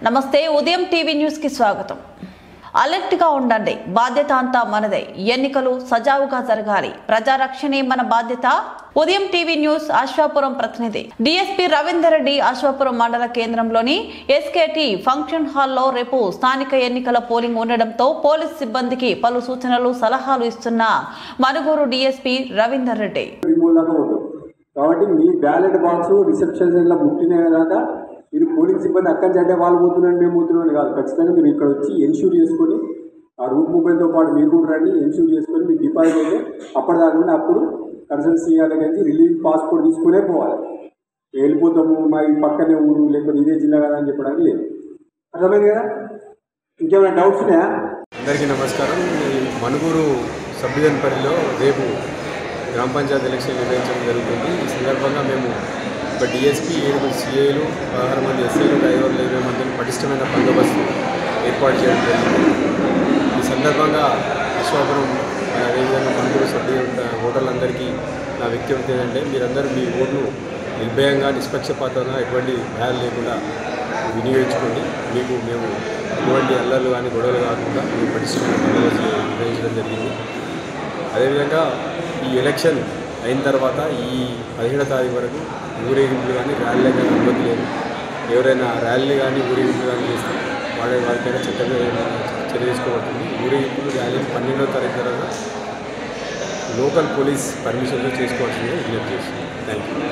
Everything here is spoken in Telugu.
నమస్తే ఉదయం టీవీ న్యూస్ కి స్వాగతం. అలర్ట్ గా ఉండండి. బాధ్యత అంతా మనదే. ఎన్నికలు సజావుగా జరగాలి. ప్రజారక్షణే మన బాధ్యత. ఉదయం టీవీ న్యూస్ అశ్వాపురం ప్రతినిధి డిఎస్పీ రవీందర్ రెడ్డి అశ్వాపురం మండల కేంద్రంలోని ఎస్కేటి ఫంక్షన్ హాల్లో రేపు స్థానిక ఎన్నికల పోలింగ్ ఉండడంతో పోలీస్ సిబ్బందికి పలు సూచనలు సలహాలు ఇస్తున్న మనుగూరు డిఎస్పీ రవీందర్ రెడ్డి. కాబట్టి మీ బ్యాలెట్ బాక్స్ రిసెప్షన్ సెంటర్లో ముట్టినదాకా మీరు పోలింగ్ సిబ్బంది అక్కడి నుంచి అంటే వాళ్ళు పోతున్నాను మేము పోతున్నాను కాదు. ఖచ్చితంగా మీరు ఇక్కడ వచ్చి ఎన్ష్యూర్ చేసుకొని ఆ రూట్ మొబైల్తో పాటు మీరు కూడా రండి. ఎన్ష్యూర్ చేసుకొని మీకు డిపాజిట్ అయితే అప్పటిదాకా అప్పుడు కన్సల్సీ దగ్గరికి రిలీవ్ పాస్పోర్ట్ తీసుకునే పోవాలి. వెళ్ళిపోతాము మా ఈ పక్కనే ఊరు లేకపోతే ఇదే జిల్లా కదా అని చెప్పడానికి లేదు. అర్థమైంది కదా? ఇంకేమైనా డౌట్స్ ఉన్నాయా? అందరికీ నమస్కారం. మనుగూరు సబ్ డివిజన్ పరిధిలో రేపు గ్రామ పంచాయతీ ఎలక్షన్ నిర్వహించడం జరుగుతుంది. ఈ సందర్భంగా మేము ఒక డిఎస్పీ 7 సిఐలు 16 మంది ఎస్ఐలు 520 మందిని పటిష్టమైన బందోబస్తు ఏర్పాటు చేయడం జరిగింది. ఈ సందర్భంగా అశ్వాపురం అదేవిధంగా మనుగూరు సబ్ డివిజన్ ఓటర్లందరికీ నా విజ్ఞప్తి ఏంటంటే మీరందరూ మీ ఓట్లు నిర్భయంగా నిష్పక్షపాతంగా ఎటువంటి భయాలు లేకుండా వినియోగించుకోండి. మేము ఎటువంటి అల్లర్లు కానీ గొడవలు కాకుండా మేము పటిష్టమైన బందోబస్తు నిర్వహించడం జరిగింది. అదేవిధంగా ఈ ఎలక్షన్ అయిన తర్వాత ఈ 17వ తారీఖు వరకు ఊరేగింపులు కానీ ర్యాలీలు కానీ అనుమతి లేదు. ఎవరైనా ర్యాలీలు కానీ ఊరేగింపులు కానీ చేస్తే వారిపైన చట్టంగా చర్య తీసుకోబడుతుంది. ఊరేగింపులు ర్యాలీలు 12వ తారీఖు తర్వాత లోకల్ పోలీస్ పర్మిషన్తో చేసుకోవాల్సిందిగా విజ్ఞప్తి చేస్తుంది. Thank you.